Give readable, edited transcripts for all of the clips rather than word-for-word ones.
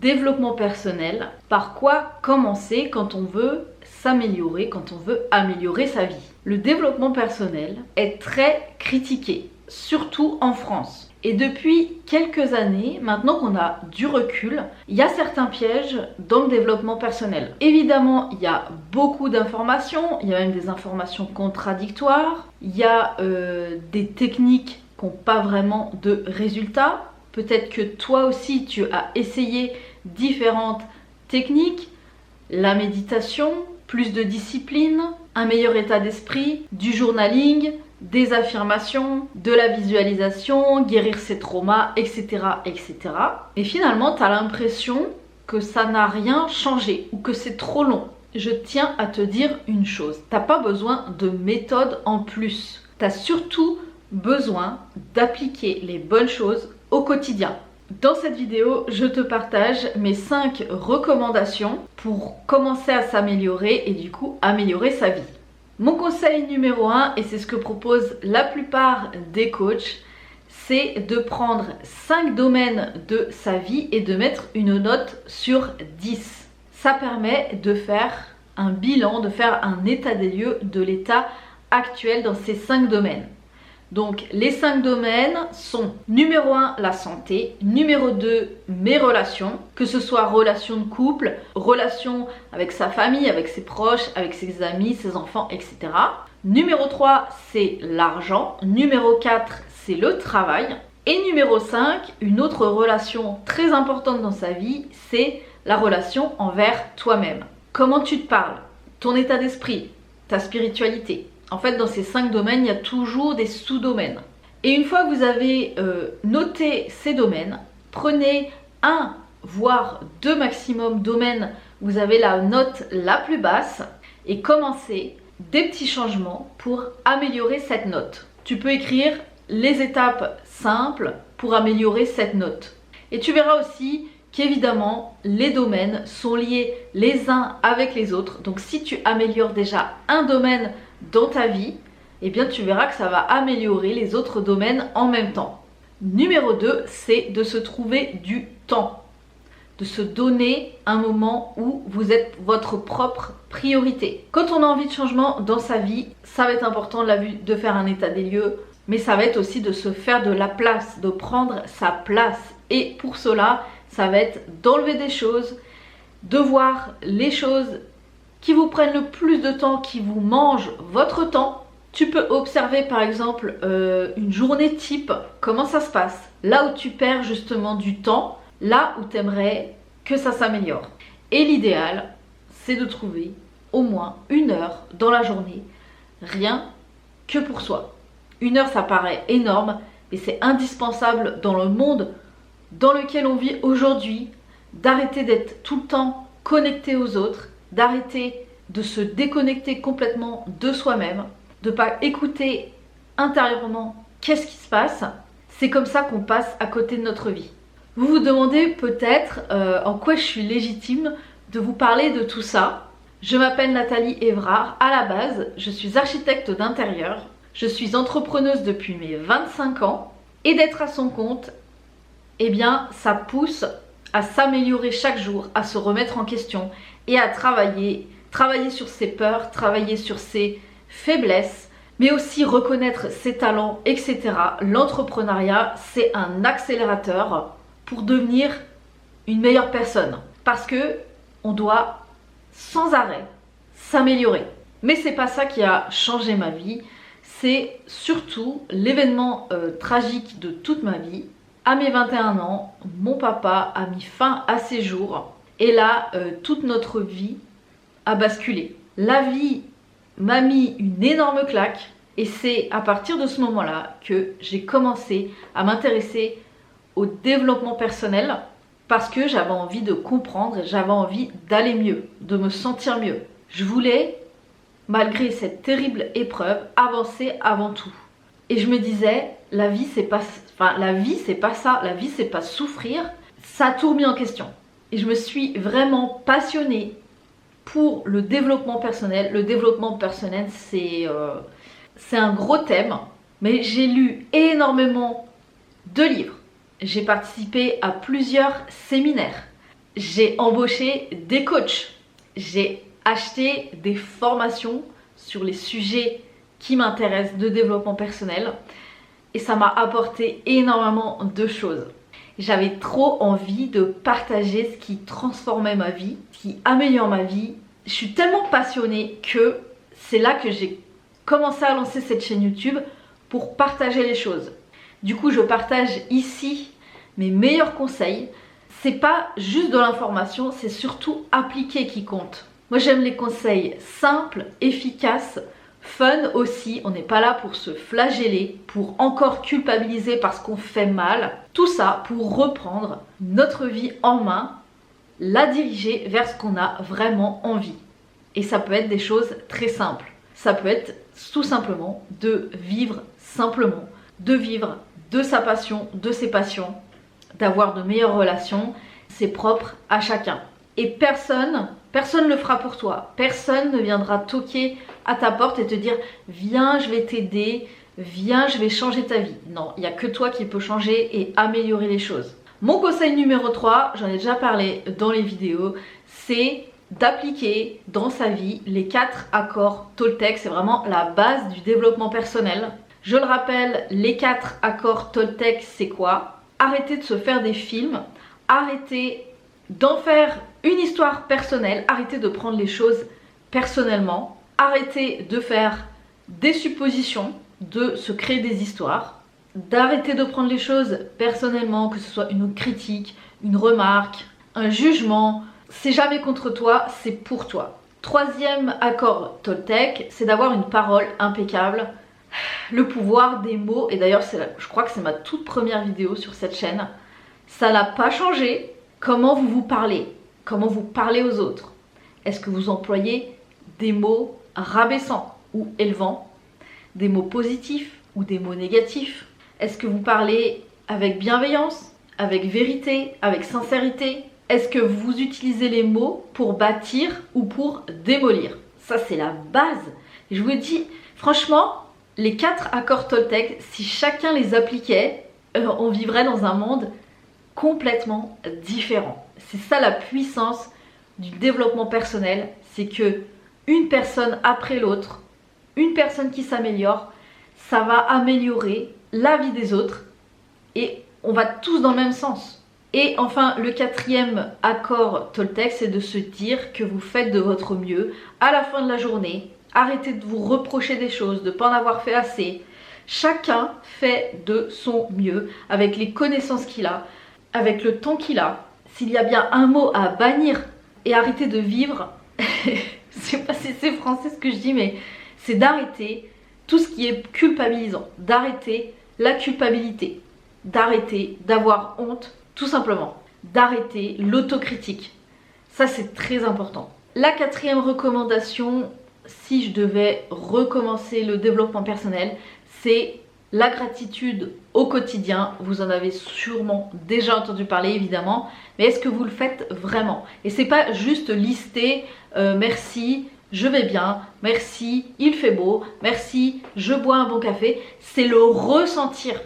développement personnel, par quoi commencer quand on veut s'améliorer, quand on veut améliorer sa vie. Le développement personnel est très critiqué, surtout en France. Et depuis quelques années, maintenant qu'on a du recul, il y a certains pièges dans le développement personnel. Évidemment, il y a beaucoup d'informations, il y a même des informations contradictoires, il y a des techniques qui n'ont pas vraiment de résultats. Peut-être que toi aussi, tu as essayé différentes techniques, la méditation, plus de discipline, un meilleur état d'esprit, du journaling, des affirmations, de la visualisation, guérir ses traumas, etc. etc. Et finalement, tu as l'impression que ça n'a rien changé ou que c'est trop long. Je tiens à te dire une chose, tu n'as pas besoin de méthode en plus. Tu as surtout besoin d'appliquer les bonnes choses au quotidien. Dans cette vidéo, je te partage mes 5 recommandations pour commencer à s'améliorer et du coup améliorer sa vie. Mon conseil numéro 1, et c'est ce que proposent la plupart des coachs, c'est de prendre 5 domaines de sa vie et de mettre une note sur 10. Ça permet de faire un bilan, de faire un état des lieux de l'état actuel dans ces 5 domaines. Donc les 5 domaines sont numéro 1, la santé, numéro 2, mes relations, que ce soit relations de couple, relations avec sa famille, avec ses proches, avec ses amis, ses enfants, etc. Numéro 3, c'est l'argent, numéro 4, c'est le travail. Et numéro 5, une autre relation très importante dans sa vie, c'est la relation envers toi-même. Comment tu te parles, ton état d'esprit, ta spiritualité. En fait, dans ces 5 domaines, il y a toujours des sous-domaines. Et une fois que vous avez noté ces domaines, prenez un, voire 2 maximum domaines où vous avez la note la plus basse et commencez des petits changements pour améliorer cette note. Tu peux écrire les étapes simples pour améliorer cette note. Et tu verras aussi qu'évidemment, les domaines sont liés les uns avec les autres. Donc si tu améliores déjà un domaine dans ta vie, eh bien tu verras que ça va améliorer les autres domaines en même temps. Numéro 2, c'est de se trouver du temps, de se donner un moment où vous êtes votre propre priorité. Quand on a envie de changement dans sa vie, ça va être important de faire un état des lieux, mais ça va être aussi de se faire de la place, de prendre sa place. Et pour cela, ça va être d'enlever des choses, de voir les choses qui vous prennent le plus de temps, qui vous mangent votre temps. Tu peux observer par exemple une journée type, comment ça se passe. Là où tu perds justement du temps, là où tu aimerais que ça s'améliore. Et l'idéal, c'est de trouver au moins 1 heure dans la journée, rien que pour soi. 1 heure, ça paraît énorme, mais c'est indispensable dans le monde dans lequel on vit aujourd'hui, d'arrêter d'être tout le temps connecté aux autres, d'arrêter de se déconnecter complètement de soi-même, de ne pas écouter intérieurement qu'est-ce qui se passe. C'est comme ça qu'on passe à côté de notre vie. Vous vous demandez peut-être en quoi je suis légitime de vous parler de tout ça. Je m'appelle Nathalie Évrard. À la base, je suis architecte d'intérieur. Je suis entrepreneuse depuis mes 25 ans. Et d'être à son compte, eh bien, ça pousse à s'améliorer chaque jour, à se remettre en question et à travailler sur ses peurs, travailler sur ses faiblesses, mais aussi reconnaître ses talents, etc. L'entrepreneuriat, c'est un accélérateur pour devenir une meilleure personne parce que on doit sans arrêt s'améliorer. Mais c'est pas ça qui a changé ma vie, c'est surtout l'événement tragique de toute ma vie. À mes 21 ans, mon papa a mis fin à ses jours et là, toute notre vie a basculé. La vie m'a mis une énorme claque et c'est à partir de ce moment-là que j'ai commencé à m'intéresser au développement personnel parce que j'avais envie de comprendre, j'avais envie d'aller mieux, de me sentir mieux. Je voulais, malgré cette terrible épreuve, avancer avant tout. Et je me disais, la vie c'est pas ça, la vie c'est pas souffrir. Ça a tout remis en question. Et je me suis vraiment passionnée pour le développement personnel. Le développement personnel, c'est un gros thème, mais j'ai lu énormément de livres. J'ai participé à plusieurs séminaires. J'ai embauché des coachs, j'ai acheté des formations sur les sujets qui m'intéressent de développement personnel et ça m'a apporté énormément de choses. J'avais trop envie de partager ce qui transformait ma vie, ce qui améliore ma vie. Je suis tellement passionnée que c'est là que j'ai commencé à lancer cette chaîne YouTube pour partager les choses. Du coup, je partage ici mes meilleurs conseils. C'est pas juste de l'information, c'est surtout appliquer qui compte. Moi, j'aime les conseils simples, efficaces, fun aussi. On n'est pas là pour se flageller, pour encore culpabiliser parce qu'on fait mal. Tout ça pour reprendre notre vie en main, la diriger vers ce qu'on a vraiment envie. Et ça peut être des choses très simples. Ça peut être tout simplement de vivre simplement, de vivre de sa passion, de ses passions, d'avoir de meilleures relations. C'est propre à chacun. Et personne ne le fera pour toi. Personne ne viendra toquer à ta porte et te dire « Viens, je vais t'aider, viens, je vais changer ta vie ». Non, il n'y a que toi qui peux changer et améliorer les choses. Mon conseil numéro 3, j'en ai déjà parlé dans les vidéos, c'est d'appliquer dans sa vie les 4 accords Toltec. C'est vraiment la base du développement personnel. Je le rappelle, les 4 accords Toltec, c'est quoi? Arrêtez de se faire des films, arrêtez d'en faire une histoire personnelle, arrêtez de prendre les choses personnellement, arrêtez de faire des suppositions, de se créer des histoires, d'arrêter de prendre les choses personnellement, que ce soit une critique, une remarque, un jugement. C'est jamais contre toi, c'est pour toi. 3e accord Toltec, c'est d'avoir une parole impeccable. Le pouvoir des mots, et d'ailleurs je crois que c'est ma toute première vidéo sur cette chaîne. Ça n'a pas changé. Comment vous parlez, comment vous parlez aux autres. Est-ce que vous employez des mots rabaissants ou élevants, des mots positifs ou des mots négatifs? Est-ce que vous parlez avec bienveillance, avec vérité, avec sincérité? Est-ce que vous utilisez les mots pour bâtir ou pour démolir? Ça, c'est la base. Et je vous dis, franchement, les 4 accords Toltec, si chacun les appliquait, on vivrait dans un monde complètement différent. C'est ça la puissance du développement personnel, c'est que une personne après l'autre, une personne qui s'améliore, ça va améliorer la vie des autres et on va tous dans le même sens. Et enfin, le 4e accord Toltec, c'est de se dire que vous faites de votre mieux à la fin de la journée. Arrêtez de vous reprocher des choses, de ne pas en avoir fait assez. Chacun fait de son mieux avec les connaissances qu'il a, avec le temps qu'il a. S'il y a bien un mot à bannir et arrêter de vivre, je sais pas si c'est français ce que je dis, mais c'est d'arrêter tout ce qui est culpabilisant, d'arrêter la culpabilité, d'arrêter d'avoir honte, tout simplement, d'arrêter l'autocritique. Ça, c'est très important. La 4e recommandation, si je devais recommencer le développement personnel, c'est la gratitude au quotidien. Vous en avez sûrement déjà entendu parler évidemment, mais est-ce que vous le faites vraiment? Et c'est pas juste lister merci, je vais bien, merci, il fait beau, merci, je bois un bon café. C'est le ressentir.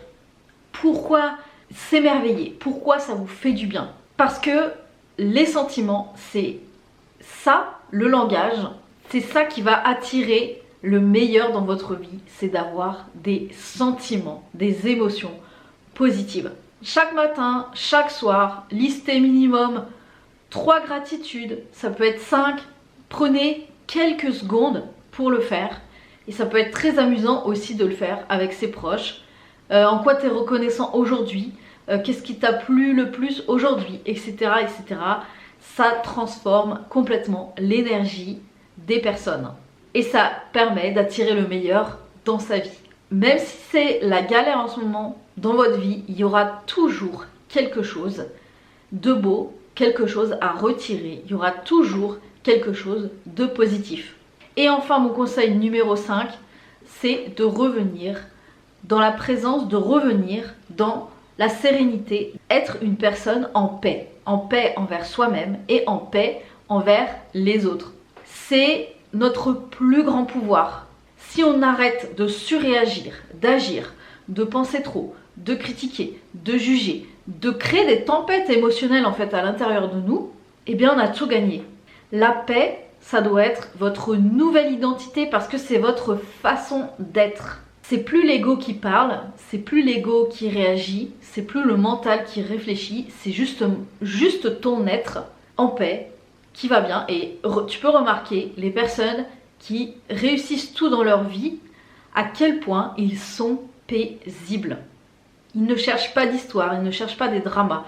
Pourquoi s'émerveiller? Pourquoi ça vous fait du bien? Parce que les sentiments, c'est ça, le langage, c'est ça qui va attirer le meilleur dans votre vie, c'est d'avoir des sentiments, des émotions positives. Chaque matin, chaque soir, listez minimum 3 gratitudes, ça peut être 5. Prenez quelques secondes pour le faire et ça peut être très amusant aussi de le faire avec ses proches. En quoi tu es reconnaissant aujourd'hui, qu'est-ce qui t'a plu le plus aujourd'hui, etc., etc. Ça transforme complètement l'énergie des personnes. Et ça permet d'attirer le meilleur dans sa vie. Même si c'est la galère en ce moment dans votre vie, il y aura toujours quelque chose de beau, quelque chose à retirer. Il y aura toujours quelque chose de positif. Et enfin, mon conseil numéro 5, c'est de revenir dans la présence, de revenir dans la sérénité, être une personne en paix envers soi-même et en paix envers les autres. C'est notre plus grand pouvoir. Si on arrête de surréagir, d'agir, de penser trop, de critiquer, de juger, de créer des tempêtes émotionnelles en fait à l'intérieur de nous, eh bien on a tout gagné. La paix, ça doit être votre nouvelle identité parce que c'est votre façon d'être. C'est plus l'ego qui parle, c'est plus l'ego qui réagit, c'est plus le mental qui réfléchit, c'est juste ton être en paix qui va bien. Et tu peux remarquer les personnes qui réussissent tout dans leur vie, à quel point ils sont paisibles. Ils ne cherchent pas d'histoire, ils ne cherchent pas des dramas.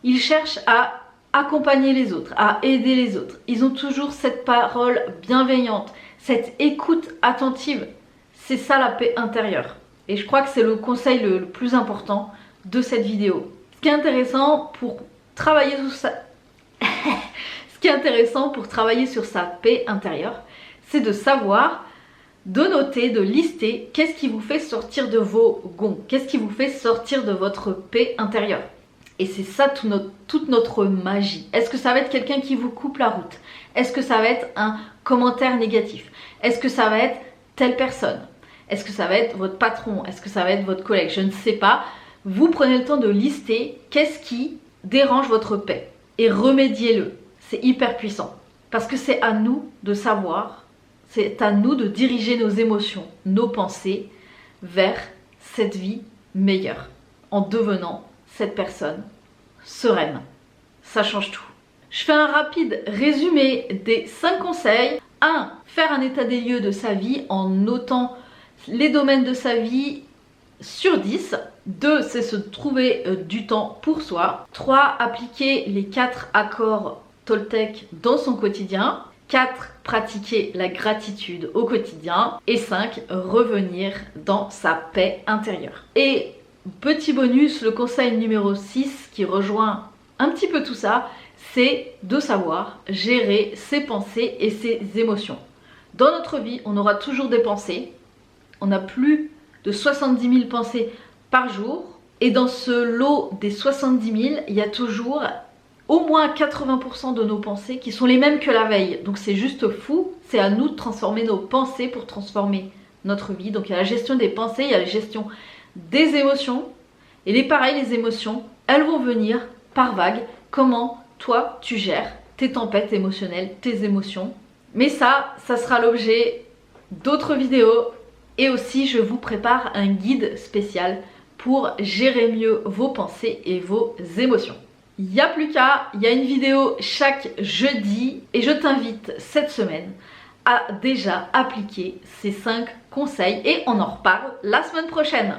Ils cherchent à accompagner les autres, à aider les autres. Ils ont toujours cette parole bienveillante, cette écoute attentive. C'est ça la paix intérieure. Et je crois que c'est le conseil le plus important de cette vidéo. Ce qui est intéressant pour travailler sur ça... Ce qui est intéressant pour travailler sur sa paix intérieure, c'est de savoir, de noter, de lister qu'est-ce qui vous fait sortir de vos gonds, qu'est-ce qui vous fait sortir de votre paix intérieure. Et c'est ça toute notre magie. Est-ce que ça va être quelqu'un qui vous coupe la route? Est-ce que ça va être un commentaire négatif? Est-ce que ça va être telle personne? Est-ce que ça va être votre patron? Est-ce que ça va être votre collègue? Je ne sais pas. Vous prenez le temps de lister qu'est-ce qui dérange votre paix et remédiez-le. C'est hyper puissant. Parce que c'est à nous de savoir, c'est à nous de diriger nos émotions, nos pensées vers cette vie meilleure en devenant cette personne sereine. Ça change tout. Je fais un rapide résumé des 5 conseils. 1. Faire un état des lieux de sa vie en notant les domaines de sa vie sur 10. 2. C'est se trouver du temps pour soi. 3. Appliquer les 4 accords Toltec dans son quotidien. 4. Pratiquer la gratitude au quotidien. Et 5. Revenir dans sa paix intérieure. Et petit bonus, le conseil numéro 6 qui rejoint un petit peu tout ça, c'est de savoir gérer ses pensées et ses émotions. Dans notre vie, on aura toujours des pensées. On a plus de 70 000 pensées par jour. Et dans ce lot des 70 000, il y a toujours au moins 80% de nos pensées qui sont les mêmes que la veille. Donc c'est juste fou. C'est à nous de transformer nos pensées pour transformer notre vie. Donc il y a la gestion des pensées, il y a la gestion des émotions. Et les émotions, elles vont venir par vagues. Comment toi tu gères tes tempêtes émotionnelles, tes émotions. Mais ça sera l'objet d'autres vidéos. Et aussi je vous prépare un guide spécial pour gérer mieux vos pensées et vos émotions. Il n'y a plus qu'à, il y a une vidéo chaque jeudi et je t'invite cette semaine à déjà appliquer ces 5 conseils et on en reparle la semaine prochaine.